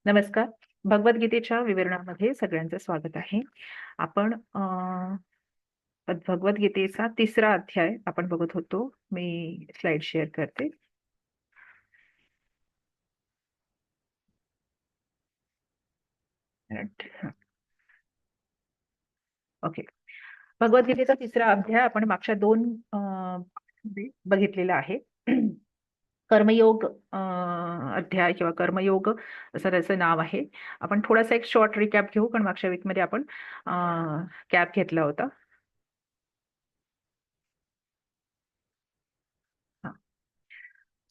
नमस्कार. भगवद्गीतेच्या विवरणामध्ये सगळ्यांचं स्वागत आहे. आपण भगवद्गीतेचा 3रा अध्याय आपण बघत होतो. मी स्लाइड शेअर करते. ओके. भगवद्गीतेचा 3रा अध्याय आपण मागच्या 2 मध्ये बघितलेला आहे. कर्मयोग अध्याय किंवा कर्मयोग असं त्याचं नाव आहे. आपण थोडासा एक शॉर्ट रिकॅप घेऊ, कारण मागच्या वीकमध्ये आपण कॅप घेतला होता.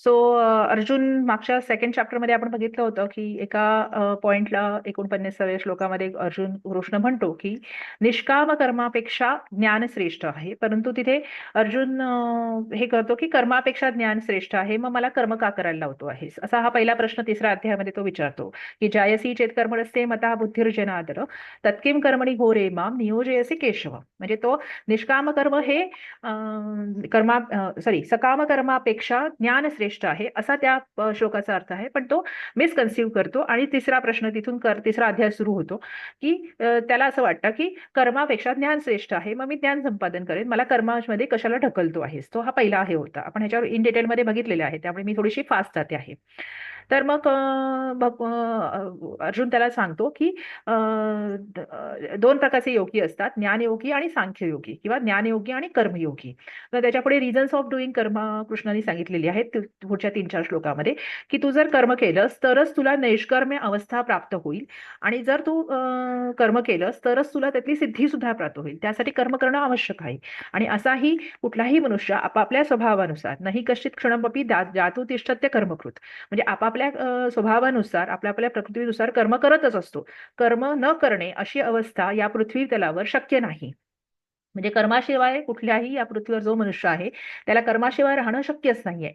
सो अर्जुन मागच्या सेकंड चॅप्टरमध्ये आपण बघितलं होतं की एका पॉइंटला 49व्या श्लोकामध्ये अर्जुन कृष्ण म्हणतो की निष्काम कर्मापेक्षा ज्ञान श्रेष्ठ आहे. परंतु तिथे अर्जुन हे करतो की कर्मापेक्षा ज्ञान श्रेष्ठ आहे, मग मला कर्म का करायला लावतो आहेस, असा हा पहिला प्रश्न 3ऱ्या अध्यायामध्ये तो विचारतो की जायसी चेत कर्मणस्ते मता बुद्धिर्जनादर तत्किम कर्मणी घोरे माम नियोजयसी केशव. म्हणजे तो निष्काम कर्म हे सकाम कर्मापेक्षा ज्ञान श्रेष्ठ आहे, असा त्या श्लोकाचा अर्थ आहे. पण तो मिसकन्सिव्ह करतो आणि 3रा प्रश्न तिथून 3रा अध्याय सुरू होतो की त्याला असं वाटतं की कर्मापेक्षा ज्ञान श्रेष्ठ आहे, मग मी ज्ञान संपादन करेन, मला कर्मामध्ये कशाला ढकलतो आहेस. तो हा पहिला हे होता. आपण ह्याच्यावर इन डिटेलमध्ये बघितलेले आहे, त्यामुळे मी थोडीशी फास्ट जाते आहे. तर मग अर्जुन त्याला सांगतो की 2 प्रकारचे योगी असतात, ज्ञानयोगी आणि सांख्ययोगी किंवा ज्ञानयोगी आणि कर्मयोगी. तर त्याच्यापुढे रिझन्स ऑफ डुईंग कर्म कृष्णाने सांगितलेली आहेत पुढच्या 3-4 श्लोकामध्ये, की तू जर कर्म केलंस तरच तुला नैष्कर्म्य अवस्था प्राप्त होईल, आणि जर तू कर्म केलंस तरच तुला त्यातली सिद्धी सुद्धा प्राप्त होईल. त्यासाठी कर्म करणं आवश्यक आहे. आणि असाही कुठलाही मनुष्य आपापल्या स्वभावानुसार नाही कश्चित क्षणमपि जातु तिष्ठत्य कर्मकृत, म्हणजे आपापल्या स्वभावानुसार आपल्या आपल्या प्रकृतीनुसार कर्म करतच असतो. कर्म न करणे अशी अवस्था या पृथ्वी तलावर शक्य नाही. म्हणजे कर्माशिवाय कुठल्याही या पृथ्वीवर जो मनुष्य आहे त्याला कर्माशिवाय राहणं शक्यच नाहीये.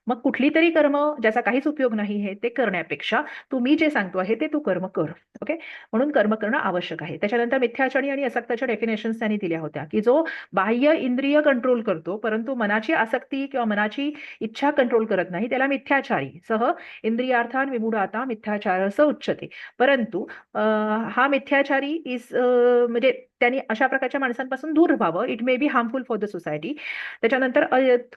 मग कुठली तरी कर्म ज्याचा काहीच उपयोग नाही आहे ते करण्यापेक्षा तू मी जे सांगतो आहे ते तू कर्म कर. ओके. म्हणून कर्म करणं आवश्यक आहे. त्याच्यानंतर मिथ्याचरणी आणि असक्ताच्या डेफिनेशन्स त्यांनी दिल्या होत्या की जो बाह्य इंद्रिय कंट्रोल करतो परंतु मनाची आसक्ती किंवा मनाची इच्छा कंट्रोल करत नाही त्याला मिथ्याचारी सह इंद्रियार्थान विमूढाता मिथ्याचार असं उच्चते. परंतु हा मिथ्याचारी म्हणजे त्यांनी अशा प्रकारच्या माणसांपासून दूर व्हावं. It may be harmful for the society. त्याच्यानंतर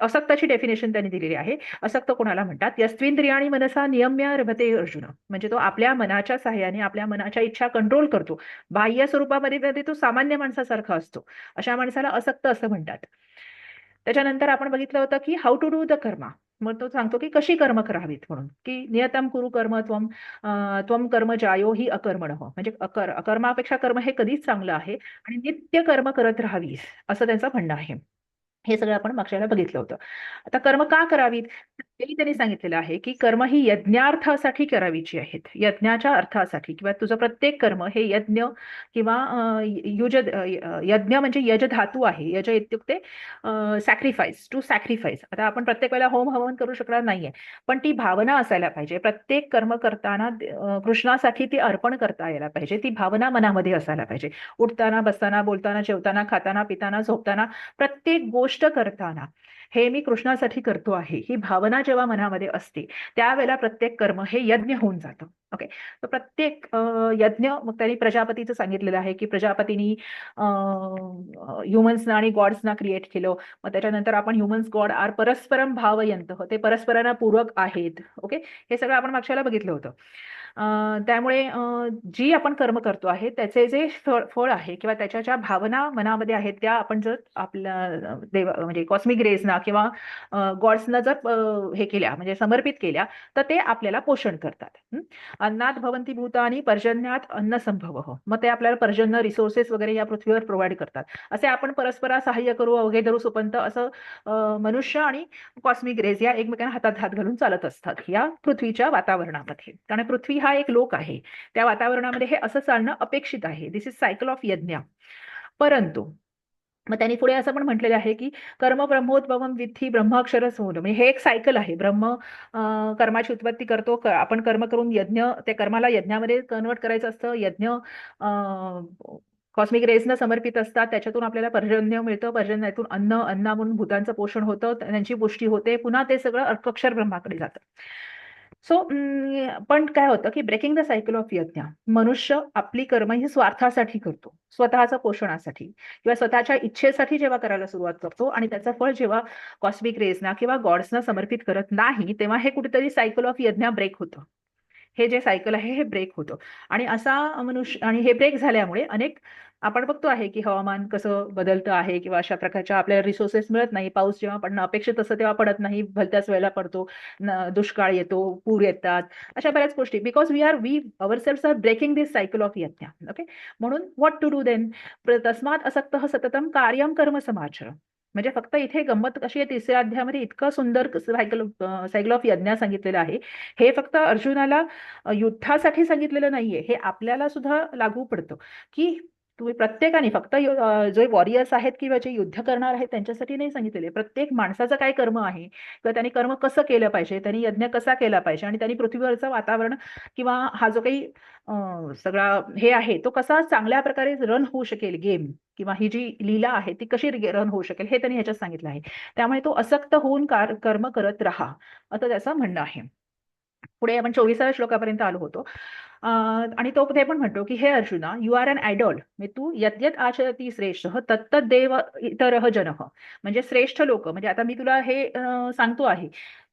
असक्ताची डेफिनेशन त्यांनी दिलेली आहे. असक्त कोणाला म्हणतात? यस्त्विंद्रियाणी मनसा नियम्य रभते अर्जुन. म्हणजे तो आपल्या मनाच्या सहाय्याने आपल्या मनाच्या इच्छा कंट्रोल करतो. बाह्य स्वरूपामध्ये तो सामान्य माणसासारखा असतो. अशा माणसाला असक्त असं म्हणतात. त्याच्यानंतर आपण बघितलं होतं की हाऊ टू डू द कर्मा. मग तो सांगतो की कशी कर्म करावीत म्हणून, की नियतम कुरु कर्म त्वम त्वम कर्म जायो ही अकर्मणः. म्हणजे अकर्मापेक्षा कर्म हे कधीच चांगलं आहे आणि नित्य कर्म करत राहावीस, असं त्यांचं म्हणणं आहे. हे सगळं आपण मागच्या वेळेला बघितलं होतं. आता कर्म का करावीत? तेही त्यांनी सांगितलेलं आहे की कर्म ही यज्ञार्थासाठी करावीची आहेत. यज्ञाच्या अर्थासाठी, किंवा तुझं प्रत्येक कर्म हे यज्ञ किंवा यज्ञ म्हणजे यज धातू आहे. यज इत्युक्ते सॅक्रिफाईस, टू सॅक्रिफाईस. आता आपण प्रत्येक वेळेला होम हवन करू शकणार नाहीये, पण ती भावना असायला पाहिजे. प्रत्येक कर्म करताना कृष्णासाठी ती अर्पण करता यायला पाहिजे. ती भावना मनामध्ये असायला पाहिजे. उठताना, बसताना, बोलताना, जेवताना, खाताना, पिताना, झोपताना, प्रत्येक गोष्ट करताना हे मी कृष्णासाठी करतो आहे ही भावना जेव्हा मनामध्ये असते त्यावेळेला प्रत्येक कर्म हे यज्ञ होऊन जातं. ओके. तर प्रत्येक यज्ञ, मग त्यांनी प्रजापतीचं सांगितलेलं आहे की प्रजापतींनी ह्युमन्सना आणि गॉड्सना क्रिएट केलं. मग त्याच्यानंतर आपण ह्युमन्स गॉड आर परस्परम भावयंत, ते परस्परांना पूरक आहेत. ओके. हे सगळं आपण मागच्याला बघितलं होतं. त्यामुळे जी आपण कर्म करतो आहे त्याचे जे फळ आहे किंवा त्याच्या ज्या भावना मनामध्ये आहेत त्या आपण जर आपल्या देव म्हणजे कॉस्मिक रेजना किंवा गॉड्सना जर हे केल्या म्हणजे समर्पित केल्या तर ते आपल्याला पोषण करतात. अन्नात भवंती भूतानी पर्जन्यात अन्न संभव. मग ते आपल्याला पर्जन्य रिसोर्सेस वगैरे या पृथ्वीवर प्रोव्हाइड करतात. असे आपण परस्परा सहाय्य करू अवघे धरू सुपंत असं मनुष्य आणि कॉस्मिक रेज या एकमेकांना हातात हात घालून चालत असतात या पृथ्वीच्या वातावरणामध्ये. कारण पृथ्वी हा एक लोक आहे, त्या वातावरणामध्ये हे असं चालणं अपेक्षित आहे. दिस इज सायकल ऑफ यज्ञ. परंतु मग त्यांनी पुढे असं पण म्हटलेलं आहे की कर्म ब्रह्मोद्भवम विद्धी ब्रह्माक्षर सोन. म्हणजे हे एक सायकल आहे. ब्रह्म कर्माची उत्पत्ती करतो. आपण कर्म करून यज्ञ, त्या कर्माला यज्ञामध्ये कन्वर्ट करायचं असतं. यज्ञ कॉस्मिक रेसनं समर्पित असतात. त्याच्यातून आपल्याला पर्जन्य मिळतं. पर्जन्यातून अन्न, अन्नामधून भूतांचं पोषण होतं, त्यांची पुष्टी होते. पुन्हा ते सगळं अर्कक्षर ब्रह्माकडे जातं. सो पण काय होतं की ब्रेकिंग द सायकल ऑफ यज्ञ, मनुष्य आपली कर्म ही स्वार्थासाठी करतो, स्वतःच्या पोषणासाठी किंवा स्वतःच्या इच्छेसाठी जेव्हा करायला सुरुवात करतो आणि त्याचं फळ जेव्हा कॉस्मिक रेजना किंवा गॉड्सना समर्पित करत नाही, तेव्हा हे कुठेतरी सायकल ऑफ यज्ञ ब्रेक होतं. हे जे सायकल आहे हे ब्रेक होतं. आणि असा मनुष्य, आणि हे ब्रेक झाल्यामुळे अनेक आपण बघतो आहे की हवामान कसं बदलतं आहे किंवा अशा प्रकारच्या आपल्याला रिसोर्सेस मिळत नाही. पाऊस जेव्हा पडणं अपेक्षित तसं तेव्हा पडत नाही, भलत्याच वेळेला पडतो. दुष्काळ येतो, पूर येतात, अशा बऱ्याच गोष्टी. Because we ourselves are breaking this cycle of yajna. Okay, म्हणून व्हॉट टू डू देन? तस्मात असक्तः सततम कार्यम कर्म समाचर. म्हणजे फक्त इथे गंमत कशी आहे, तिसऱ्या अध्यायामध्ये इतकं सुंदर सायकल ऑफ यज्ञ सांगितलेलं आहे. हे फक्त अर्जुनाला युद्धासाठी सांगितलेलं नाहीये, हे आपल्याला सुद्धा लागू पडतं की तुम्ही प्रत्येकाने फक्त जे वॉरियर्स आहेत किंवा जे युद्ध करणार आहेत त्यांच्यासाठी नाही सांगितलेले. प्रत्येक माणसाचं काय कर्म आहे किंवा त्यांनी कर्म कसं केलं पाहिजे, त्यांनी यज्ञ कसा केला पाहिजे आणि त्यांनी पृथ्वीवरचं वातावरण किंवा हा जो काही सगळा हे आहे तो कसा चांगल्या प्रकारे रन होऊ शकेल गेम, किंवा ही जी लीला आहे ती कशी रन होऊ शकेल, हे त्यांनी ह्याच्यात सांगितलं आहे. त्यामुळे तो असक्त होऊन कर्म करत राहा, असं त्याचं म्हणणं आहे. पुढे आपण 24व्या श्लोकापर्यंत आलो होतो. आणि तो ते पण म्हणतो की हे अर्जुना, यू आर अन आयडॉल, म्हणजे तू यत यत आचरती श्रेष्ठ तत्तत देव इतरः जनः. म्हणजे श्रेष्ठ लोक, म्हणजे आता मी तुला हे सांगतो आहे,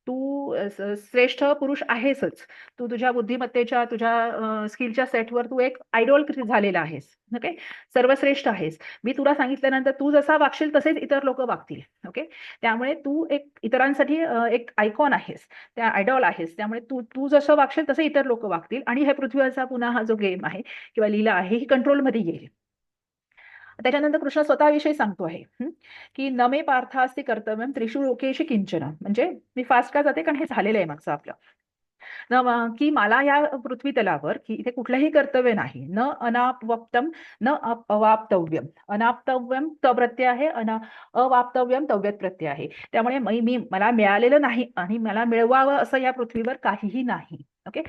तू श्रेष्ठ पुरुष आहेसच. तू तुझ्या बुद्धिमत्तेच्या, तुझ्या स्किलच्या सेटवर तू एक आयडॉल झालेला आहेस. ओके, सर्वश्रेष्ठ आहेस. मी तुला सांगितल्यानंतर तू जसा वागशील तसेच इतर लोक वागतील. ओके, त्यामुळे तू एक इतरांसाठी एक आयकॉन आहेस, त्या आयडॉल आहेस. त्यामुळे तू तू जसं वागशील तसे इतर लोक वागतील आणि हे पृथ्वीवरचा पुन्हा हा जो गेम आहे किंवा लीला आहे ही कंट्रोलमध्ये येईल. त्याच्यानंतर कृष्ण स्वतःविषयी सांगतो आहे की न मे पार्थास्ति कर्तव्यम त्रिषु लोकेषु किंचन. म्हणजे मी फास्ट का जाते कारण हे झालेलं आहे मागचं आपलं. की मला या पृथ्वी तलावर की इथे कुठलंही कर्तव्य नाही. न अनापवप्तम न अवाप्तव्यम. अनाप्तव्यम त प्रत्यय आहे, अवाप्तव्यम तव्यत प्रत्यय आहे. त्यामुळे मी मला मिळालेलं नाही आणि मला मिळवावं असं या पृथ्वीवर काहीही नाही. Okay,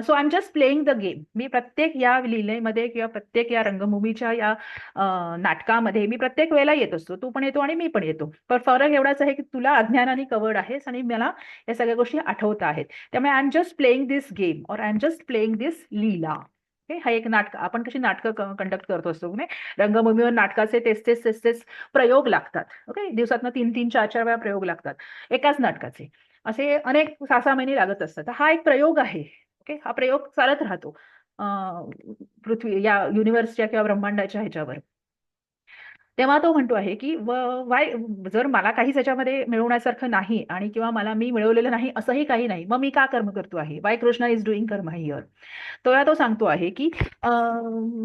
so I am just playing the game. मी प्रत्येक या लीलेमध्ये किंवा प्रत्येक या रंगभूमीच्या या नाटकामध्ये मी प्रत्येक वेळेला येत असतो. तू पण येतो आणि मी पण येतो. पण फरक एवढाच आहे की तुला अज्ञानाने कवर्ड आहेस आणि मला या सगळ्या गोष्टी आठवत आहेत. त्यामुळे I am just playing this game और आय एम जस्ट प्लेइंग दिस लीला. हा एक नाटक, आपण कशी नाटकं कंडक्ट करतो असतो रंगभूमीवर नाटकाचे तेच प्रयोग लागतात. ओके, दिवसातनं 3-3, 4-4 वेळा प्रयोग लागतात एकाच नाटकाचे. असे अनेक 6-6 महिने लागत असतात. हा एक प्रयोग आहे. ओके, हा प्रयोग चालत राहतो पृथ्वी या युनिव्हर्सच्या किंवा ब्रह्मांडाच्या ह्याच्यावर. तेव्हा तो म्हणतो आहे की वाय, जर मला काहीच याच्यामध्ये मिळवण्यासारखं नाही आणि किंवा मला मी मिळवलेलं नाही असंही काही नाही, मग मी का कर्म करतो आहे? वाय कृष्णा इज डुईंग कर्म हिअर. तेव्हा तो सांगतो आहे की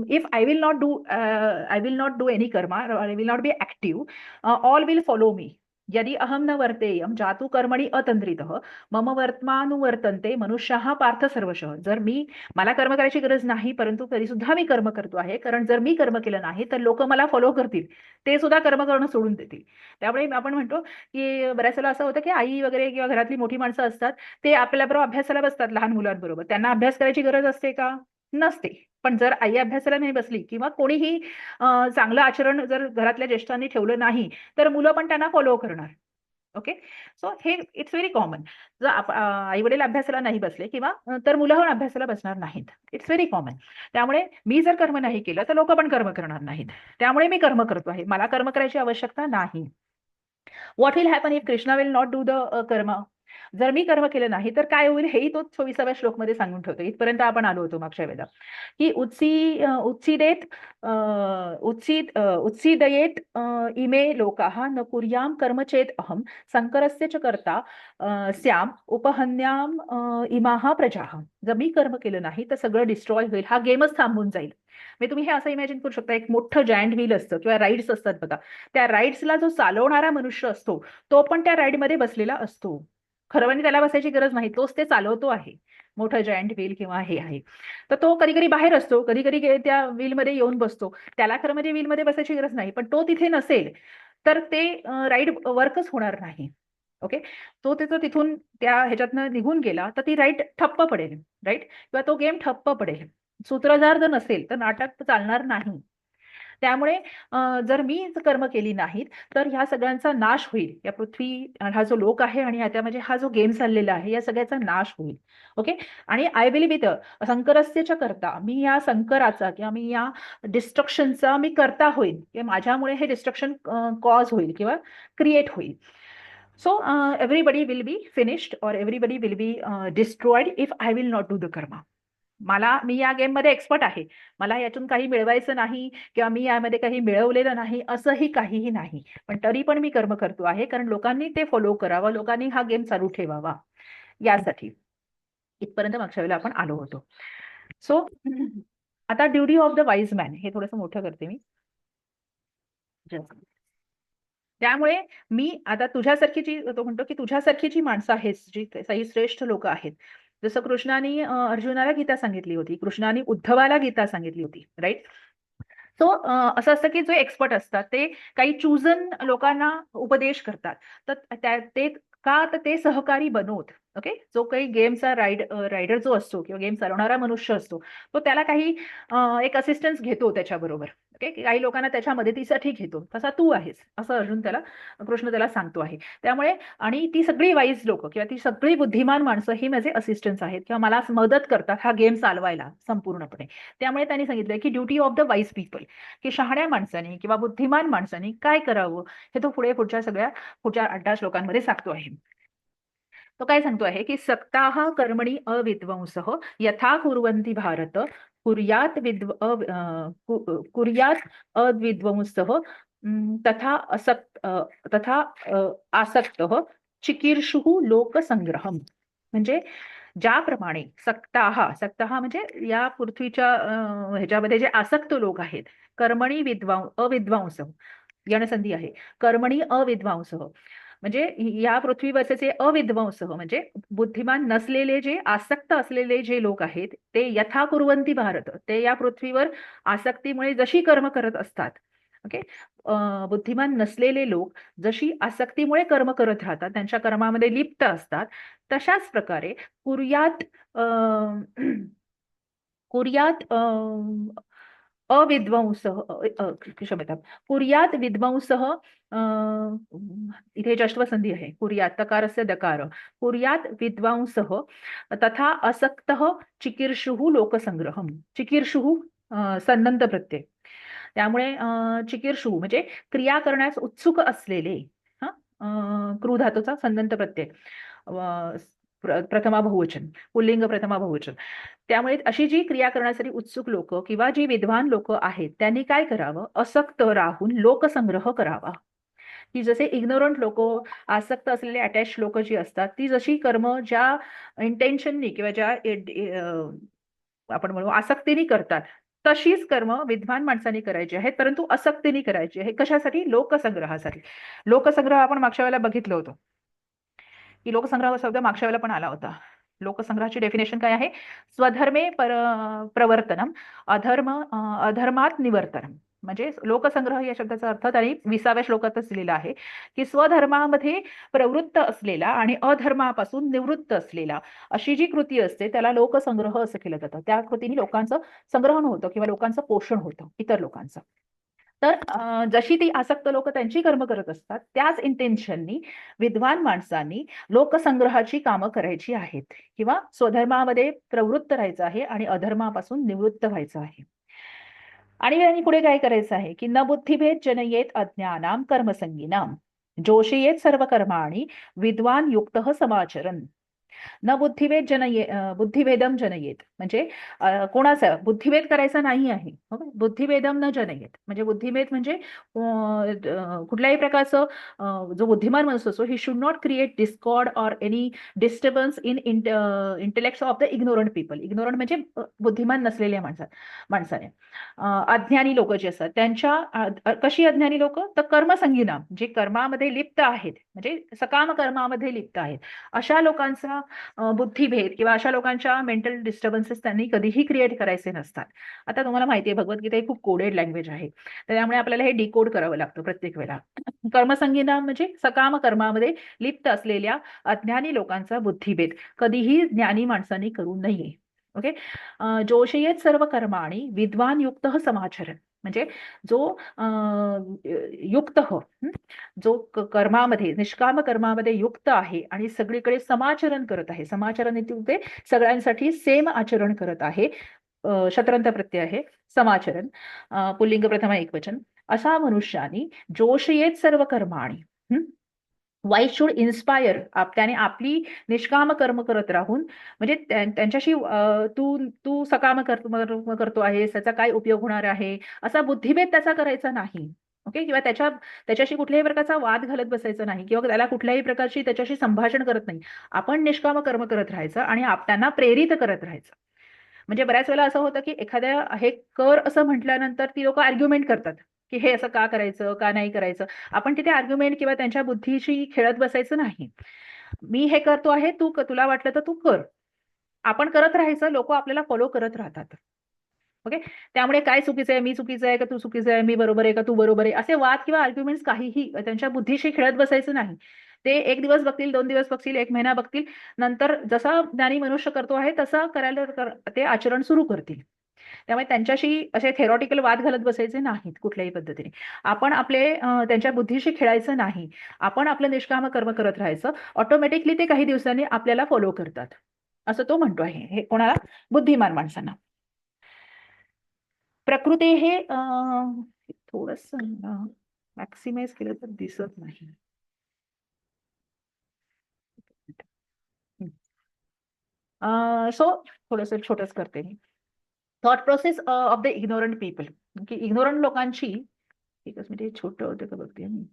if I will not do any Karma, I will not be active, all will follow me. यदि अहम न वर्तेयम जातु कर्मणि अतंत्रितः मम वर्तमानुवर्तन्ते मनुष्याः पार्थ सर्वशः. जर मला कर्म करायची गरज नाही, परंतु तरी सुद्धा मी कर्म करतो आहे, कारण जर मी कर्म केलं नाही तर लोक मला फॉलो करतील, ते सुद्धा कर्म करणं सोडून देतील. त्यामुळे आपण म्हणतो की बऱ्याच वेळेला असं होतं की आई वगैरे किंवा घरातली मोठी माणसं असतात, ते आपल्याबरोबर अभ्यासाला बसतात लहान मुलांबरोबर. त्यांना अभ्यास करायची गरज असते का? नसते. पण जर आई अभ्यासाला नाही बसली किंवा कोणीही चांगलं आचरण जर घरातल्या ज्येष्ठांनी ठेवलं नाही, तर मुलं पण त्यांना फॉलो करणार. ओके, सो हे इट्स व्हेरी कॉमन. जर आई वडील अभ्यासाला नाही बसले किंवा तर मुलं पण अभ्यासाला बसणार नाहीत. It's very common. त्यामुळे मी जर कर्म नाही केलं तर लोक पण कर्म करणार नाहीत. त्यामुळे मी कर्म करतो आहे, मला कर्म करायची आवश्यकता नाही. What will happen if Krishna will not do the कर्म. जर मी कर्म केलं नाही तर काय होईल, हेही तो 24व्या श्लोकमध्ये सांगून ठेवतो. इथपर्यंत आपण आलो होतो मागच्या वेळेला की उत्सीदेत उत्सीदयेत इमे लोकाः न कुर्याम कर्म चेत अहम संकरस्य च कर्ता स्याम उपहन्याम इमाहा प्रजाः. जर मी कर्म केलं नाही तर सगळं डिस्ट्रॉय होईल, हा गेमच थांबून जाईल. म्हणजे तुम्ही हे असं इमॅजिन करू शकता, एक मोठं जायंट व्हील असतं किंवा राईड्स असतात बघा, त्या राईड्सला जो चालवणारा मनुष्य असतो तो पण त्या राईडमध्ये बसलेला असतो. खरं म्हणजे त्याला बसायची गरज नाही, तोच ते चालवतो आहे, मोठं जायंट व्हील किंवा हे आहे. तर तो कधी कधी बाहेर असतो, कधी कधी त्या व्हीलमध्ये येऊन बसतो. त्याला खरं म्हणजे व्हीलमध्ये बसायची गरज नाही, पण तो तिथे नसेल तर ते राईड वर्कच होणार नाही. ओके, तो तिथं तिथून त्या ह्याच्यातनं निघून गेला तर ती राईड ठप्प पडेल, राईट, किंवा तो गेम ठप्प पडेल. सूत्रधार जर नसेल तर नाटक चालणार नाही. त्यामुळे जर मी कर्म केली नाहीत तर ह्या सगळ्यांचा नाश होईल. या पृथ्वी हा जो लोक आहे आणि त्यामध्ये हा जो गेम चाललेला आहे या सगळ्याचा नाश होईल. ओके. आणि आय विल बी द संकरस्यच करता, मी या संकराचा किंवा मी या डिस्ट्रक्शनचा मी करता होईल किंवा माझ्यामुळे हे डिस्ट्रक्शन कॉज होईल किंवा क्रिएट होईल. So everybody will be finished or everybody will be destroyed if I will not do the karma. मी या गेममध्ये एक्सपर्ट आहे, मला यातून काही मिळवायचं नाही किंवा मी यामध्ये काही मिळवलेलं नाही असंही काहीही नाही, पण तरी पण मी कर्म करतो आहे कारण लोकांनी ते फॉलो करावं, लोकांनी हा गेम चालू ठेवावा यासाठी. इथपर्यंत मागच्या वेळेला आपण आलो होतो. सो आता duty of the wise man हे थोडंसं मोठं करते मी. त्यामुळे मी आता तुझ्यासारखी जी, तो म्हणतो की तुझ्यासारखी जी माणसं आहेत, जी काही श्रेष्ठ लोक आहेत, जसं कृष्णाने अर्जुनाला गीता सांगितली होती, कृष्णाने उद्धवाला गीता सांगितली होती, राईट. सो असं असतं की जे एक्सपर्ट असतात ते काही चूजन लोकांना उपदेश करतात. तर ते का, तर ते सहकारी बनवत. ओके. जो काही गेमचा रायडर जो असतो किंवा गेम चालवणारा मनुष्य असतो तो त्याला काही एक असिस्टन्स घेतो त्याच्याबरोबर. ओके. काही लोकांना त्याच्या मदतीसाठी घेतो, तसा तू आहेस असं कृष्ण त्याला सांगतो आहे. त्यामुळे आणि ती सगळी वाईज लोक किंवा ती सगळी बुद्धिमान माणसं ही माझे असिस्टन्स आहेत किंवा मला मदत करतात हा गेम चालवायला संपूर्णपणे. त्यामुळे त्यांनी सांगितलं की duty of the wise people, की शहाण्या माणसाने किंवा बुद्धिमान माणसाने काय करावं हे तो पुढच्या 8 श्लोकांमध्ये सांगतो आहे. तो काय सांगतो आहे की सक्ताः कर्मणि अविद्वांसः यथा कुर्वन्ति भारत कुर्यात् अविद्वांसः तथा आसक्तः चिकीर्षुः लोकसंग्रहम्. म्हणजे ज्याप्रमाणे सक्ताः म्हणजे या पृथ्वीच्या ह्याच्यामध्ये जे आसक्त लोक आहेत, कर्मणी अविद्वांस यणसंधी आहे, कर्मणी अविद्वांस म्हणजे या पृथ्वीवरचे जे अविद्वांस म्हणजे बुद्धिमान नसलेले, जे आसक्त असलेले जे लोक आहेत, ते यथा कुर्वन्ति भारत, ते या पृथ्वीवर आसक्तीमुळे जशी कर्म करत असतात. ओके. बुद्धिमान नसलेले लोक जशी आसक्तीमुळे कर्म करत राहतात, त्यांच्या कर्मामध्ये लिप्त असतात, तशाच प्रकारे कुर्यात कुर्यात अविद्वांसः क्षम्यतां, कुर्यात विद्वांसः इथे जष्ट्व संधी आहे, कुर्यात तकारस्य दकार, कुर्यात विद्वांसः तथा असक्तः चिकीर्षुः लोकसंग्रहम्. चिकीर्षुः संदंत प्रत्यय. त्यामुळे चिकीर्षुः म्हणजे क्रिया करण्यास उत्सुक असलेले, क्रू धातूचा संदंत प्रत्यय, प्रथमा बहुवचन, पुल्लिंग प्रथमा बहुवचन. त्यामुळे अशी जी क्रिया करण्यासाठी उत्सुक लोक किंवा जी विद्वान लोक आहेत त्यांनी काय करावं, असक्त राहून लोकसंग्रह करावा. की जसे इग्नोरंट लोक, आसक्त असलेले अटॅच लोक जी असतात, ती जशी कर्म ज्या इंटेन्शननी किंवा ज्या आपण म्हणू आसक्तीने करतात, तशीच कर्म विद्वान माणसांनी करायची आहेत, परंतु असक्तीने करायची आहे. कशासाठी? लोकसंग्रहासाठी. लोकसंग्रह आपण मागच्या वेळेला बघितलं होतं की लोकसंग्रह शब्द मागच्या वेळेला पण आला होता. लोकसंग्रहाची डेफिनेशन काय आहे? स्वधर्मे प्रवर्तनम, अधर्मात निवर्तनम. म्हणजे लोकसंग्रह या शब्दाचा अर्थ त्यांनी 20व्या श्लोकातच दिलेला आहे की स्वधर्मामध्ये प्रवृत्त असलेला आणि अधर्मापासून निवृत्त असलेला अशी जी कृती असते त्याला लोकसंग्रह असं केलं जातं. त्या कृतीने लोकांचं संग्रहण होतं किंवा लोकांचं पोषण होतं, इतर लोकांचं. तर जशी ती आसक्त लोक त्यांची कर्म करत असतात, त्याच इंटेन्शननी विद्वान माणसांनी लोकसंग्रहाची कामं करायची आहेत किंवा स्वधर्मामध्ये प्रवृत्त राहायचं आहे आणि अधर्मापासून निवृत्त व्हायचं आहे. आणि त्यांनी पुढे काय करायचं आहे की न बुद्धिभेद जनयेत अज्ञानाम कर्मसंगीनाम, जोशयेत सर्व कर्माणि विद्वान युक्त समाचरण. न बुद्धिभेदम जनयेत म्हणजे कोणाचा बुद्धिभेद करायचा नाही आहे. बुद्धिभेदम न जनयेत म्हणजे बुद्धिभेद म्हणजे कुठल्याही प्रकारचं जो बुद्धिमान माणूस असतो, ही should not create Discord or any disturbance in intellect of the ignorant people. Ignorant म्हणजे बुद्धिमान नसलेल्या माणसाने. अज्ञानी लोक जे असतात त्यांच्या कशी अज्ञानी लोक, तर कर्मसंगीना, जे कर्मामध्ये लिप्त आहेत म्हणजे सकाम कर्मामध्ये लिप्त आहेत, अशा लोकांचा बुद्धिभेद किंवा अशा लोकांच्या मेंटल डिस्टर्बन्सेस त्यांनी कधीही क्रिएट करायचे नसतात. आता तुम्हाला माहिती आहे भगवद्गीता ही खूप कोडेड लँग्वेज आहे, त्यामुळे आपल्याला हे डिकोड करावं लागतं प्रत्येक वेळेला. कर्मसंगीना म्हणजे सकाम कर्मामध्ये लिप्त असलेल्या अज्ञानी लोकांचा बुद्धिभेद कधीही ज्ञानी माणसांनी करू नये. ओके. जोशयेत सर्व कर्माणि विद्वान युक्त समाचरण म्हणजे जो युक्त जो कर्मामध्ये, निष्काम कर्मामध्ये युक्त आहे आणि सगळीकडे समाचरण करत आहे. समाचरण इत्युक्ते सगळ्यांसाठी सेम आचरण करत आहे. शत्रंत प्रत्यय आहे समाचरण, पुल्लिंग प्रथमा एकवचन. अशा मनुष्यानी जोशयेत सर्व कर्माणी, वाय शुड इन्स्पायर, त्याने आपली निष्काम कर्म करत राहून, म्हणजे त्यांच्याशी तू तू सकाम कर्म करतो आहेस, त्याचा काय उपयोग होणार आहे असा बुद्धिभेद त्याचा करायचा नाही. ओके, किंवा त्याच्याशी कुठल्याही प्रकारचा वाद घालत बसायचा नाही, किंवा त्याला कुठल्याही प्रकारची त्याच्याशी संभाषण करत नाही. आपण निष्काम कर्म करत राहायचं आणि त्यांना प्रेरित करत राहायचं. म्हणजे बऱ्याच वेळेला असं होतं की एखाद्या हे कर असं म्हटल्यानंतर ती लोक आर्ग्युमेंट करतात की हे असं का करायचं, का नाही करायचं. आपण तिथे आर्ग्युमेंट किंवा त्यांच्या बुद्धीशी खेळत बसायचं नाही. मी हे करतो आहे, तुला वाटलं तर तू कर. आपण करत राहायचं, लोक आपल्याला फॉलो करत राहतात. ओके, त्यामुळे काय चुकीचं आहे, मी चुकीचं आहे का तू चुकीचं आहे, मी बरोबर आहे का तू बरोबर आहे, असे वाद किंवा आर्ग्युमेंट्स काहीही त्यांच्या बुद्धीशी खेळत बसायचं नाही. ते एक दिवस बघतील, 2 दिवस बघतील, 1 महिना बघतील, नंतर जसा ज्ञानी मनुष्य करतो आहे तसा करायला ते आचरण सुरू करतील. त्यामुळे त्यांच्याशी असे थेरॉटिकल वाद घालत बसायचे नाहीत कुठल्याही पद्धतीने. आपण त्यांच्या बुद्धीशी खेळायचं नाही. आपण आपलं निष्काम कर्म करत राहायचं. ऑटोमॅटिकली ते काही दिवसांनी आपल्याला फॉलो करतात, असं तो म्हणतो आहे. हे कोणाला? बुद्धिमान माणसांना. प्रकृते हे थोडस मॅक्सिमाइज केलं तर दिसत नाही. सो थोडस छोटच करते मी. Thought process of the ignorant people, की इग्नोरंट लोकांची, एकच मिनिट, हे छोटं होतं का बघते मी.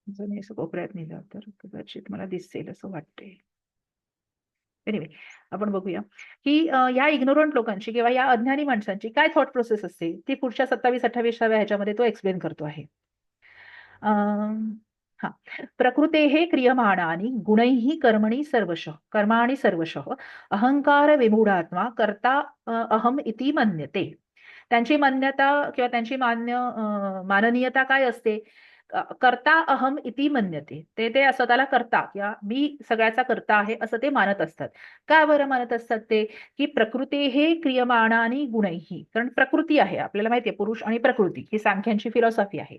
जर मी असं कोपऱ्यात नेलं तर कदाचित मला दिसेल असं वाटते. एनिवे, आपण बघूया की या इग्नोरंट लोकांची किंवा या अज्ञानी माणसांची काय थॉट प्रोसेस असते ती पुढच्या 27-28व्या ह्याच्यामध्ये तो एक्सप्लेन करतो आहे. हा, प्रकृतेः क्रियमाणानि गुणैः कर्मणि सर्वशः, कर्माणि सर्वशः अहंकार विमूढात्मा कर्ता अहम इति मन्यते. त्यांची मान्यता किंवा त्यांची माननीयता काय असते? कर्ता अहम इति मन्यते. ते ते स्वतःला करता किंवा मी सगळ्याचा कर्ता आहे असं ते मानत असतात. का बरं मानत असतात ते? की प्रकृतेः क्रियमाणानि गुणैः, कारण प्रकृती आहे, आपल्याला माहिती आहे, पुरुष आणि प्रकृती ही सांख्यांची फिलॉसॉफी आहे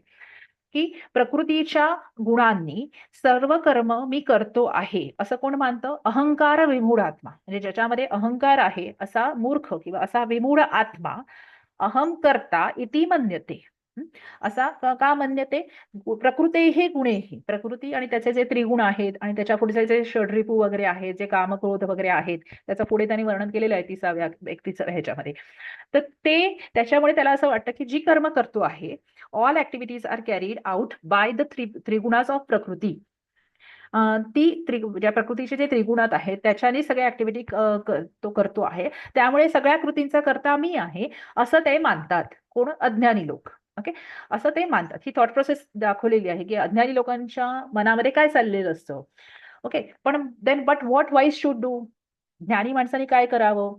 की प्रकृतीच्या गुणांनी सर्व कर्म मी करतो आहे असं कोण मानतं? अहंकार विमूढ आत्मा, म्हणजे ज्याच्यामध्ये अहंकार आहे असा मूर्ख किंवा असा विमूढ आत्मा अहम कर्ता इति मन्यते. असा का मन्यते? प्रकृतेही गुणेही, प्रकृती आणि त्याचे जे त्रिगुण आहेत आणि त्याच्या पुढचे जे षड्रिपू वगैरे आहेत, जे काम क्रोध वगैरे आहेत, त्याचं पुढे त्यांनी वर्णन केलेलं आहे 31व्या ह्याच्यामध्ये. तर ते त्याच्यामुळे त्याला असं वाटतं की जी कर्म करतो आहे, all activities are carried out by the त्रिगुणास ऑफ प्रकृती. ज्या प्रकृतीचे जे त्रिगुणात आहेत त्याच्याने सगळ्या ऍक्टिव्हिटी तो करतो आहे, त्यामुळे सगळ्या कृतींचा कर्ता मी आहे असं ते मानतात. कोण? अज्ञानी लोक. ओके, असं ते मानतात. ही थॉट प्रोसेस दाखवलेली आहे की अज्ञानी लोकांच्या मनामध्ये काय चाललेलं असतं. ओके, पण then but what wise should do, ज्ञानी माणसाने काय करावं?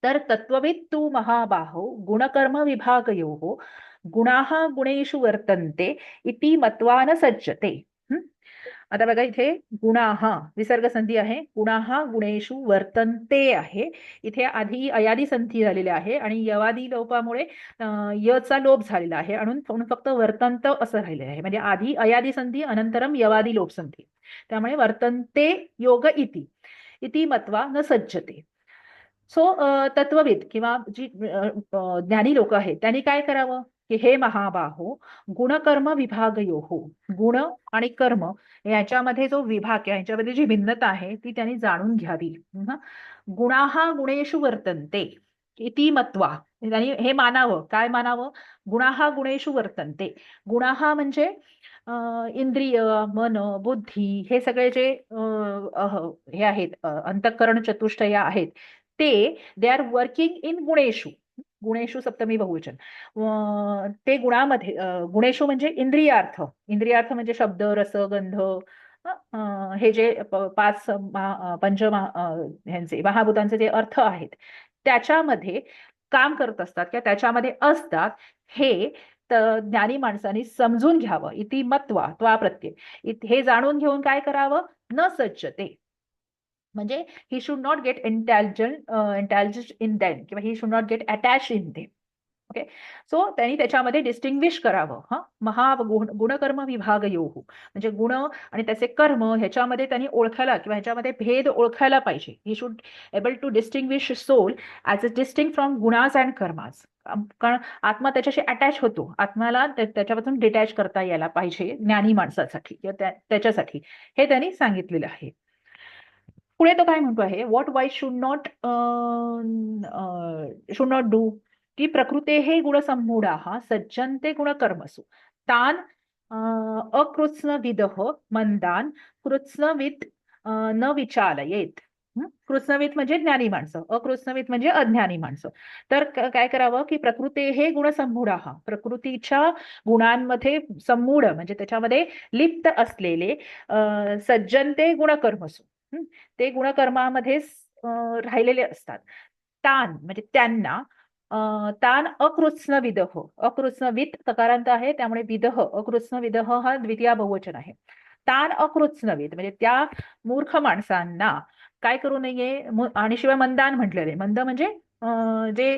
तर तत्वविद तू महाबाहो गुणकर्म विभागयोः गुणाः गुणेषु वर्तन्ते इति मत्वा न सज्जते. आता बघा, इथे गुणाः विसर्ग संधी आहे, गुणाः गुणेषु वर्तन्ते आहे. इथे आधी अयादी संधी झालेली आहे आणि यवादी लोपामुळे यचा लोप झालेला आहे, म्हणून फक्त वर्तंत असं राहिलेलं आहे. म्हणजे आधी अयादी संधी अनंतरम यवादी लोप संधी, त्यामुळे वर्तन्ते योग इति इति मत्वा न सज्जते. सो तत्वविद किंवा जी ज्ञानी लोक आहेत त्यांनी काय करावं? की हे महाबाहो गुणकर्म विभागयोः, गुण आणि कर्म याच्यामध्ये जो विभाग आहे, याच्यामध्ये जी भिन्नता आहे ती त्यांनी जाणून घ्यावी. गुणाः गुणेषु वर्तन्ते इति मत्वा, त्यांनी हे मानावं. काय मानावं? गुणाः गुणेषु वर्तन्ते. गुणाः म्हणजे इंद्रिय, मन, बुद्धी, हे सगळे जे हे आहेत, अंतःकरण चतुष्टय आहेत, ते दे आर वर्किंग इन गुणेषु. गुणेषु सप्तमी बहुवचन. ते गुणामध्ये, गुणेषु म्हणजे इंद्रियार्थ. इंद्रियार्थ म्हणजे शब्द, रस, गंध, हे जे पाच ह्यांचे महाभूतांचे जे अर्थ आहेत त्याच्यामध्ये काम करत असतात किंवा त्याच्यामध्ये असतात, हे ज्ञानी माणसाने समजून घ्यावं. इति मत्वा, त्वा प्रत्यय, हे जाणून घेऊन काय करावं? न सज्जते. म्हणजे he should not get intelligent in them, किंवा he should not get attach in them. Okay. So त्यांनी त्याच्यामध्ये डिस्टिंग्विश करावं. गुणकर्म विभाग योहू, म्हणजे गुण आणि त्याचे कर्म ह्याच्यामध्ये त्यांनी ओळखायला किंवा ह्याच्यामध्ये भेद ओळखायला पाहिजे. He should able to distinguish soul as a distinct from gunas and karmas. कारण आत्मा त्याच्याशी अटॅच होतो, आत्म्याला त्याच्यापासून डिटॅच करता यायला पाहिजे ज्ञानी माणसासाठी किंवा त्याच्यासाठी, हे त्यांनी सांगितलेलं आहे. पुढे तो काय म्हणतो आहे, what wise should not do, की प्रकृते हे गुणसम्मूढाः सज्जन्ते गुणकर्मसु तान अकृत्स्न विदः मंदान कृत्स्नवित न विचालयेत. कृत्स्नवित म्हणजे ज्ञानी माणसं, अकृत्स्नवित म्हणजे अज्ञानी माणसं. तर काय करावं, की प्रकृते हे गुणसम्मूढाः, प्रकृतीच्या गुणांमध्ये सम्मूढ म्हणजे त्याच्यामध्ये लिप्त असलेले सज्जनते गुणकर्मसु, ते गुणकर्मामध्ये राहिलेले असतात. तान म्हणजे त्यांना, तान अकृत्स्न विदह, अकृत्स्न वित तकारांत आहे त्यामुळे विदह, अकृत्स्न विदह हा द्वितीय बहुवचन आहे. तान अकृत्स्नवित म्हणजे त्या मूर्ख माणसांना काय करू नये, आणि शिवाय मंदान म्हटलेले, मंद म्हणजे जे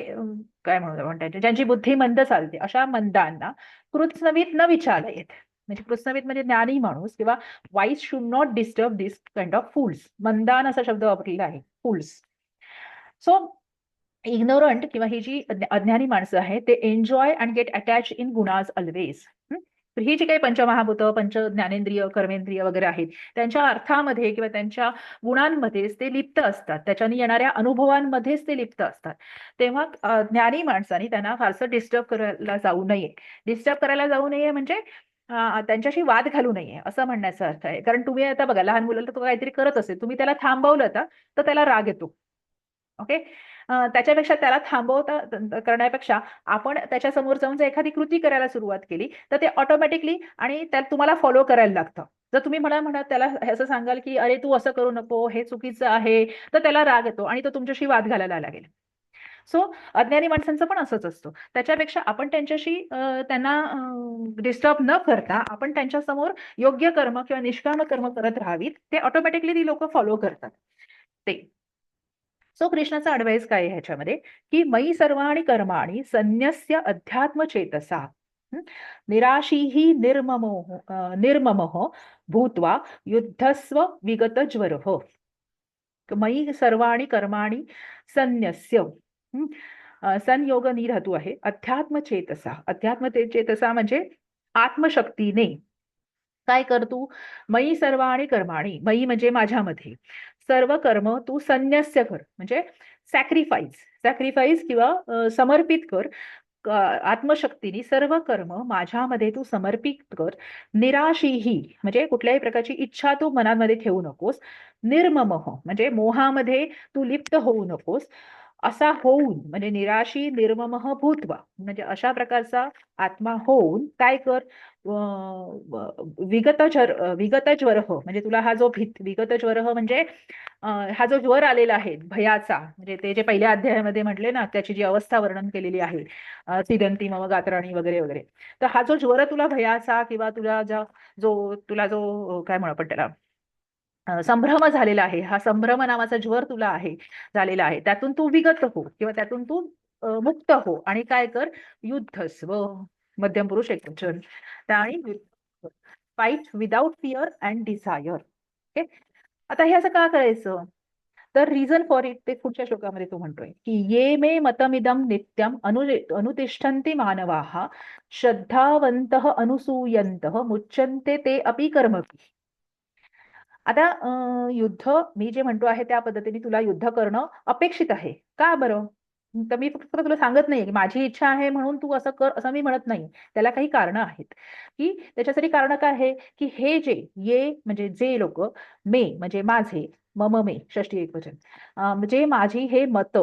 काय म्हणतात ज्यांची बुद्धी मंद चालते अशा मंदांना कृत्स्नवित न विचारयेत. म्हणजे कृत्स्नवित म्हणजे ज्ञानी माणूस किंवा wise should not disturb this kind of fools. मंदान असा शब्द वापरलेला आहे, फूल्स. सो इग्नोरंट किंवा ही जी अज्ञानी माणसं आहेत ते enjoy and get attach in gunas always. तर ही जी काही पंचमहाभूत, पंच ज्ञानेंद्रिय, कर्मेंद्रिय वगैरे आहेत त्यांच्या अर्थामध्ये किंवा त्यांच्या गुणांमध्येच ते लिप्त असतात, त्याच्याने येणाऱ्या अनुभवांमध्येच ते लिप्त असतात. तेव्हा ज्ञानी माणसांनी त्यांना फारसं डिस्टर्ब करायला जाऊ नये. डिस्टर्ब करायला जाऊ नये म्हणजे त्यांच्याशी वाद घालू नये असं म्हणण्याचा अर्थ आहे. कारण तुम्ही आता बघा, लहान मुलाला तो काहीतरी करत असेल, तुम्ही त्याला थांबवलं तर त्याला राग येतो. ओके. त्याच्यापेक्षा त्याला थांबवता करण्यापेक्षा आपण त्याच्या समोर जाऊन जर एखादी कृती करायला सुरुवात केली तर ते ऑटोमॅटिकली आणि त्यात तुम्हाला फॉलो करायला लागतं. जर तुम्ही म्हणत त्याला असं सांगाल की अरे तू असं करू नको, हे चुकीचं आहे, तर त्याला राग येतो आणि तो तुमच्याशी वाद घालायला लागेल. सो अज्ञानी माणसांचं पण असंच असतं. त्याच्यापेक्षा आपण त्यांना डिस्टर्ब न करता आपण त्यांच्या समोर योग्य कर्म किंवा निष्काम कर्म करत राहावीत. ते ऑटोमॅटिकली ती लोक फॉलो करतात ते. सो कृष्णाचा ऍडवाइस काय आहे ह्याच्यामध्ये, की मयी सर्वाणि कर्माणि संन्यस्य अध्यात्म चेतसा निराशीही निर्ममः भूत्वा युद्धस्व विगत ज्वरः. मयी सर्वाणि कर्माणि संन्यस्य, संयोग नी धातू आहे, अध्यात्म चेतसा, अध्यात्म चेतसा म्हणजे आत्मशक्तीने काय कर तू, मयी सर्वाणि कर्माणि, मयी म्हणजे माझ्यामध्ये, सर्व कर्म तू संन्यस्य कर म्हणजे सॅक्रिफाईस किंवा समर्पित कर. आत्मशक्तीने सर्व कर्म माझ्यामध्ये तू समर्पित कर. निराशीही म्हणजे कुठल्याही प्रकारची इच्छा तू मनामध्ये ठेवू नकोस. निर्ममः म्हणजे मोहामध्ये तू लिप्त होऊ नकोस. असा होऊन म्हणजे निराशी निर्ममः भूत्वा म्हणजे अशा प्रकारचा आत्मा होऊन काय कर, विगत ज्वर म्हणजे तुला हा जो विगत ज्वर म्हणजे हा जो ज्वर आलेला आहे भयाचा, म्हणजे ते जे पहिल्या अध्यायामध्ये म्हटले ना त्याची जी अवस्था वर्णन केलेली आहे, सिदंती मम गात्राणी वगैरे वगैरे, तर हा जो ज्वर तुला भयाचा किंवा तुला जो काय म्हणू आपण त्याला संभ्रम झालेला आहे, हा संभ्रम नावाचा ज्वर तुला आहे झालेला आहे, त्यातून तू विगत हो किंवा त्यातून तू मुक्त हो आणि काय कर, युद्धस्व मध्यम पुरुष एकवचन, आणि fight without fear and desire. Okay. आता हे असं का करायचं, तर रिझन फॉर इट ते पुढच्या श्लोकामध्ये तो म्हणतोय की ये मे मतमिदम नित्यम अनुतिष्ठन्ति मानवाः श्रद्धावन्तः अनुसूयन्तः मुच्यन्ते ते अपि कर्मभिः. आता युद्ध मी जे म्हणतो आहे त्या पद्धतीने तुला युद्ध करणं अपेक्षित आहे. का बरं? तर मी फक्त तुला सांगत नाहीये की माझी इच्छा आहे म्हणून तू असं कर असं मी म्हणत नाही. त्याला काही कारणं आहेत, की त्याच्यासाठी कारणं काय आहे, की हे ये म्हणजे जे लोक, मे म्हणजे माझे, मम मे षष्टी एकवचन, म्हणजे माझी हे मत,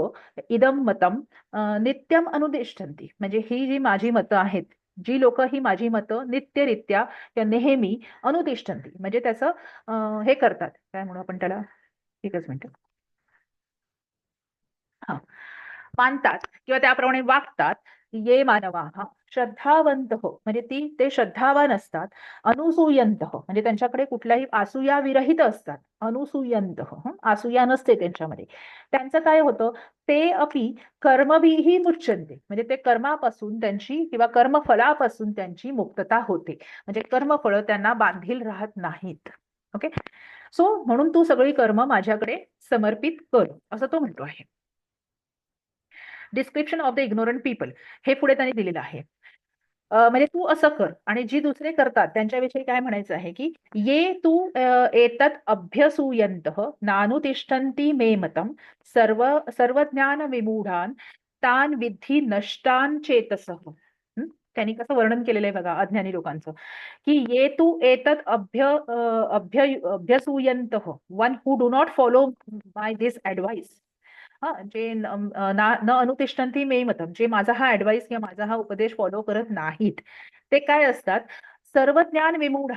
इदम मतम नित्यम अनुदिष्ठन्ति म्हणजे ही जी माझी मतं आहेत, जी लोक ही माझी मतं नित्यरित्या किंवा नेहमी अनुतिष्ठन्ति म्हणजे त्याचं हे करतात, काय म्हणू आपण त्याला, एकच मिनिट, हा, मानतात किंवा त्याप्रमाणे वागतात. ये मानवा हा श्रद्धावंत हो म्हणजे ते श्रद्धावान असतात. अनुसूयंत म्हणजे त्यांच्याकडे कुठल्याही असूया विरहित असतात. अनुसूयंत असूया नसते त्यांच्यामध्ये. त्यांचं काय होतं, ते अपि कर्मभिही मुच्यन्ते, म्हणजे ते कर्मापासून त्यांची किंवा कर्मफलापासून त्यांची मुक्तता होते. म्हणजे कर्मफळ त्यांना बांधील राहत नाहीत. ओके. सो म्हणून तू सगळी कर्म माझ्याकडे समर्पित कर, असं तो म्हणतो आहे. Description of the ignorant people हे पुढे त्यांनी दिलेलं आहे. म्हणजे तू असं कर, आणि जी दुसरे करतात त्यांच्याविषयी काय म्हणायचं आहे की ये तू एतत् अभ्यसूयन्तः नानुतिष्ठन्ति मे मतं सर्व सर्वज्ञान विमूढान तान विद्धी नष्टान चेतसः. त्यांनी कसं वर्णन केलेलं आहे बघा अज्ञानी लोकांचं, की ये तू एतत् अभ्यसूयन्तः, one who do not follow by this advice. हा, जे न अनुतिष्ठन्ति मे मतम, जे माझा हा ऍडवाइस किंवा माझा हा उपदेश फॉलो करत नाहीत, ते काय असतात, सर्व ज्ञान विमूढ.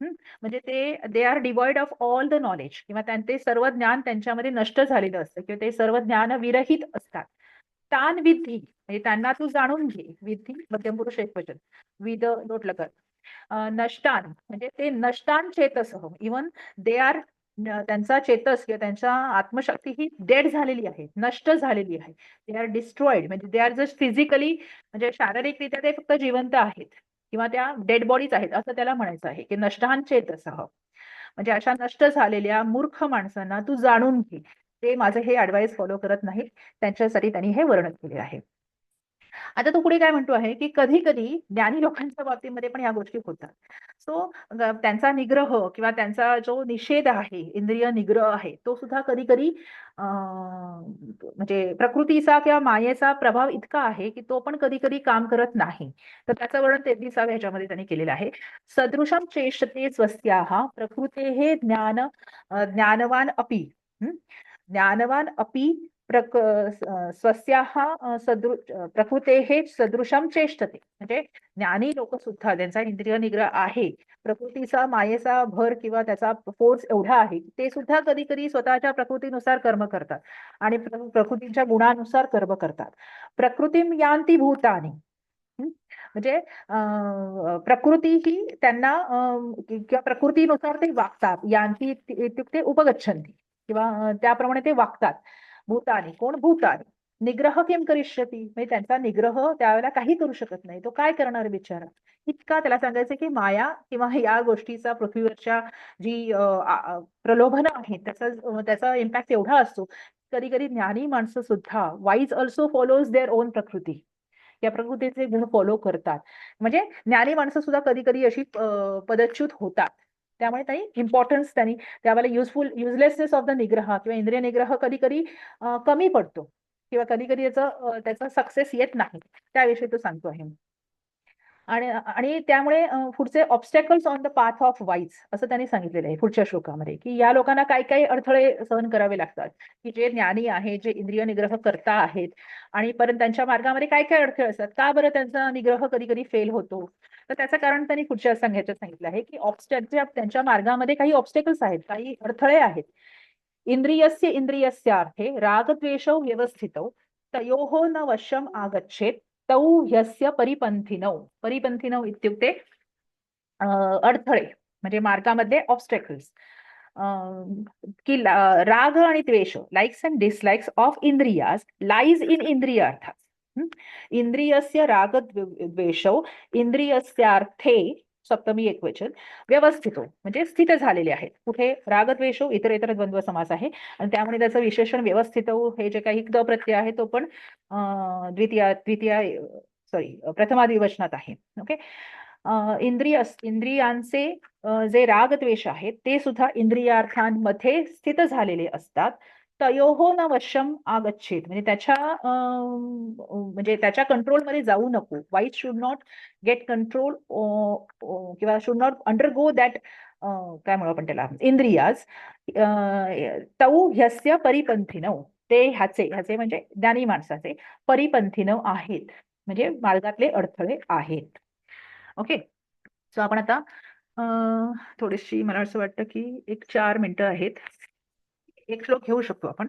म्हणजे ते they are devoid of all the knowledge, किंवा ते सर्व ज्ञान त्यांच्यामध्ये नष्ट झालेलं असतं, किंवा ते सर्व ज्ञान विरहित असतात. तान विद्धी म्हणजे त्यांना तू जाणून घे. विद्धी मध्यम पुरुष एकवचन, विद लोटलं कर. नष्टान म्हणजे ते नष्टान चेतसह, इवन दे आर, त्यांचा चेतस किंवा त्यांच्या आत्मशक्ती ही डेड झालेली आहे, नष्ट झालेली आहे. दे आर डिस्ट्रॉइड, म्हणजे दे आर जस्ट फिजिकली, म्हणजे शारीरिकरित्या ते फक्त जिवंत आहेत किंवा त्या डेड बॉडीज आहेत असं त्याला म्हणायचं आहे, की नष्टान चेतसह. म्हणजे अशा नष्ट झालेल्या मूर्ख माणसांना तू जाणून घे, ते माझं हे ऍडवाइस फॉलो करत नाहीत, त्यांच्यासाठी त्यांनी हे वर्णन केले आहे. आता तो पुढे काय म्हणतो आहे, की कधी कधी ज्ञानी लोकांच्या बाबतीमध्ये पण या गोष्टी होतात. सो त्यांचा निग्रह किंवा त्यांचा जो निषेध आहे, इंद्रिय निग्रह आहे, तो सुद्धा कधी कधी म्हणजे प्रकृतीचा किंवा मायेचा प्रभाव इतका आहे की तो पण कधी कधी काम करत नाही. तर त्याचं वर्णन 33व्या ह्याच्यामध्ये त्यांनी केलेलं आहे. सदृशम चेष्टते स्वस्याः प्रकृतेः ज्ञानवान अपि. ज्ञानवान अपि स्वस्याः प्रकृतेः सदृशम चेष्टते, म्हणजे ज्ञानी लोक सुद्धा, त्यांचा इंद्रिय निग्रह आहे, प्रकृतीचा मायेचा भर किंवा त्याचा फोर्स एवढा आहे, ते सुद्धा कधी कधी स्वतःच्या प्रकृतीनुसार कर्म करतात आणि प्रकृतीच्या गुणानुसार कर्म करतात. प्रकृतीम यांती भूतानी. म्हणजे प्रकृती ही त्यांना किंवा प्रकृतीनुसार ते वागतात. यांती इत्युक्ते उपगच्छन्ति, किंवा त्याप्रमाणे ते वागतात. भूतानी, कोण भूतानी. निग्रह किम करिष्यती, म्हणजे त्यांचा निग्रह त्यावेळेला काही करू शकत नाही. तो काय करणार बिचारा. इतका त्याला सांगायचं की माया किंवा या गोष्टीचा पृथ्वीवरच्या जी प्रलोभन आहेत त्याचा त्याचा इम्पॅक्ट एवढा असतो. कधी कधी ज्ञानी माणसं सुद्धा, wise also follows their own प्रकृती, या प्रकृतीचे गुण फॉलो करतात. म्हणजे ज्ञानी माणसं सुद्धा कधी कधी अशी पदच्युत होतात. त्यामुळे त्यांनी इम्पॉर्टन्स, त्यांनी त्यावेळेला युजलेसनेस ऑफ द निग्रह किंवा इंद्रिय निग्रह कधी कधी कमी पडतो, किंवा कधी कधी त्याचा सक्सेस येत नाही. त्याविषयी तो सांगतो आहे. आणि त्यामुळे पुढचे obstacles on the path of wise, असं त्यांनी सांगितलेलं आहे पुढच्या श्लोकामध्ये, की या लोकांना काय काय अडथळे सहन करावे लागतात, की जे ज्ञानी आहेत, जे इंद्रिय निग्रह करता आहेत, आणि परत त्यांच्या मार्गामध्ये काय काय अडथळे असतात, का बरं त्यांचा निग्रह कधी कधी फेल होतो. तर त्याचं कारण त्यांनी पुढच्या सांगितलं आहे, की त्यांच्या मार्गामध्ये काही ऑब्स्टॅकल्स आहेत, काही अडथळे आहेत. इंद्रियस्य इंद्रियस्यार्थे रागद्वेषौ व्यवस्थितौ तयोः न वशम आगच्छेत तौ ह्यस्य परिपंथिनौ. परिपंथिनौ इत्युक्ते अडथळे, म्हणजे मार्गामध्ये ऑब्स्टॅकल्स. की राग आणि द्वेष, likes and dislikes of indriyas lies in इंद्रियार्थात. इंद्रियस्य राग द्वेषौ इंद्रियस्यार्थे, सप्तमी एकवचन, व्यवस्थितो म्हणजे स्थित झालेले आहेत. कुठे, रागद्वेषो इतर इतर द्वंद्व समास आहे, आणि त्यामुळे त्याचं विशेषण व्यवस्थितो, हे जे काही द प्रत्यय आहे तो पण द्वितीय सॉरी प्रथमादिवचनात आहे. ओके. इंद्रियांचे जे रागद्वेष आहेत ते सुद्धा इंद्रियार्थांमध्ये स्थित झालेले असतात. तयोहो न वशम आगच्छेत, म्हणजे त्याच्या कंट्रोलमध्ये जाऊ नको. वाईट शुड नॉट गेट कंट्रोल, किंवा शुड नॉट अंडरगो दॅट, काय म्हणू आपण त्याला, इंद्रियाज. तौ ह्यस्य परिपंथिनौ, ते ह्याचे म्हणजे ज्ञानी माणसाचे परिपंथिनौ आहेत, म्हणजे मार्गातले अडथळे आहेत. ओके. सो आपण आता थोडीशी, मला असं वाटतं की 4 मिनिटं आहेत, एक श्लोक घेऊ शकतो आपण,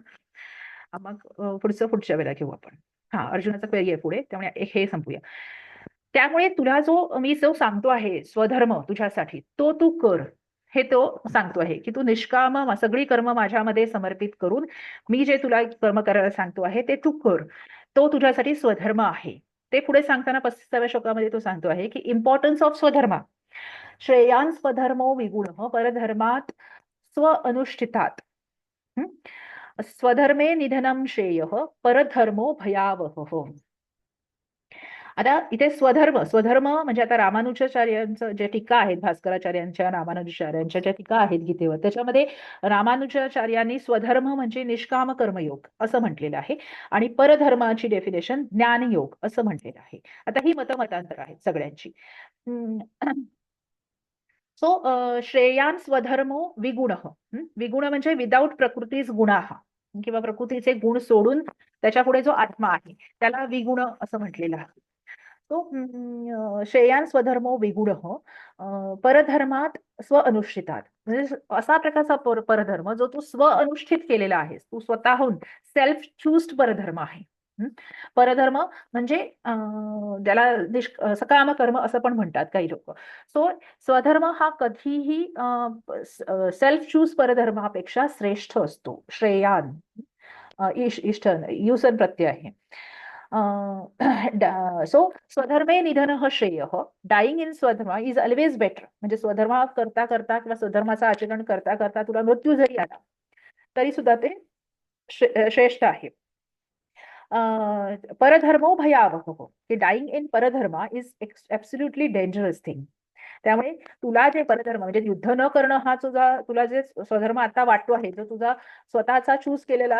मग पुढच्या वेळेला घेऊ आपण. हा, अर्जुनाचा क्वेरी आहे पुढे, त्यामुळे हे संपूया. त्यामुळे तुला मी जो सांगतो आहे स्वधर्म तुझ्यासाठी, तो तू कर. हे तो सांगतो आहे की तू निष्काम सगळी कर्म माझ्यामध्ये समर्पित करून मी जे तुला कर्म करायला सांगतो आहे ते तू कर. तो तुझ्यासाठी स्वधर्म आहे. ते पुढे सांगताना 35व्या श्लोकामध्ये तो सांगतो आहे की इम्पॉर्टन्स ऑफ स्वधर्म. श्रेयान् स्वधर्मो विगुणः परधर्मात् स्व अनुष्ठितात. हं? स्वधर्मे निधनम श्रेयः परधर्मो भयावहः. आता इथे स्वधर्म स्वधर्म म्हणजे आता रामानुजाचार्यांचं जे टीका आहेत, भास्कराचार्यांच्या रामानुजाचार्यांच्या ज्या टीका आहेत गीतेवर, त्याच्यामध्ये रामानुजाचार्यांनी स्वधर्म म्हणजे निष्काम कर्मयोग असं म्हटलेलं आहे आणि परधर्माची डेफिनेशन ज्ञानयोग असं म्हटलेलं आहे. आता ही मतमतांतर आहेत सगळ्यांची. सो श्रेयान स्वधर्मो विगुण. विगुण म्हणजे विदाऊट प्रकृतीच गुणाहा किंवा प्रकृतीचे गुण सोडून त्याच्या पुढे जो आत्मा आहे त्याला विगुण असं म्हटलेलं आहे. तो श्रेयान स्वधर्मो विगुण परधर्मात स्व अनुष्ठितात. म्हणजे असा प्रकारचा परधर्म जो तू स्व अनुष्ठित केलेला आहेस, तू स्वतःहून सेल्फ चूज्ड परधर्म आहे. परधर्म म्हणजे ज्याला सकाम कर्म असं पण म्हणतात काही लोक. सो स्वधर्म हा कधीही सेल्फ चूज परधर्मापेक्षा श्रेष्ठ असतो. श्रेयान इष्ट युसन प्रत्यय आहे. सो स्वधर्मे निधन श्रेय. डाईंग इन स्वधर्म इज ऑलवेज बेटर. म्हणजे स्वधर्म करता करता किंवा स्वधर्माचं आचरण करता करता तुला मृत्यू जरी आला तरी सुद्धा ते श्रेष्ठ आहे. परधर्मो भयावह. की डाईंग इन परधर्मा इज ऍब्सोल्युटली डेंजरस थिंग. त्यामुळे तुला जे परधर्म म्हणजे युद्ध न करणं हा तुला जे स्वधर्म आता वाटतो आहे, जो तुझा स्वतःचा चूज केलेला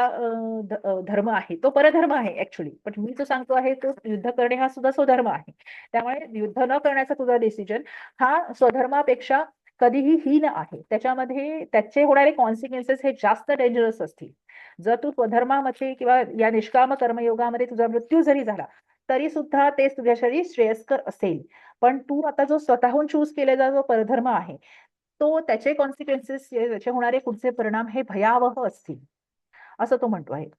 धर्म आहे तो परधर्म आहे ऍक्च्युली. पण मी जो सांगतो आहे तो युद्ध करणे हा सुद्धा स्वधर्म आहे. त्यामुळे युद्ध न करण्याचा तुझा डिसिजन हा स्वधर्मापेक्षा कधीही हीन आहे. त्याच्यामध्ये त्याचे होणारे कॉन्सिक्वेन्सेस हे जास्त डेंजरस असतील. जर तू स्वधर्मामध्ये किंवा या निष्काम कर्मयोगामध्ये तुझा मृत्यू जरी झाला तरी सुद्धा ते तुझ्यासाठी श्रेयस्कर असेल. पण तू आता जो स्वतःहून चूज केलेला जो परधर्म आहे तो त्याचे कॉन्सिक्वेन्सेस त्याचे होणारे पुढचे परिणाम हे भयावह असतील असं तो म्हणतो आहे.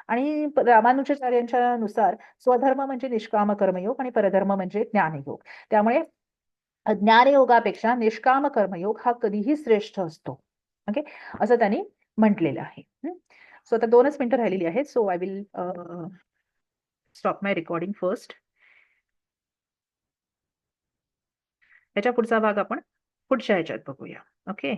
आणि रामानुजाचार्यांच्या नुसार स्वधर्म म्हणजे निष्काम कर्मयोग आणि परधर्म म्हणजे ज्ञानयोग. त्यामुळे ज्ञानयोगापेक्षा निष्काम कर्मयोग हा कधीही श्रेष्ठ असतो. ओके, असं त्यांनी म्हटलेलं आहे. सो आता 2च मिनिटं राहिलेली आहेत. So I will stop my recording first. याच्या पुढचा भाग आपण पुढच्या ह्याच्यात बघूया. ओके.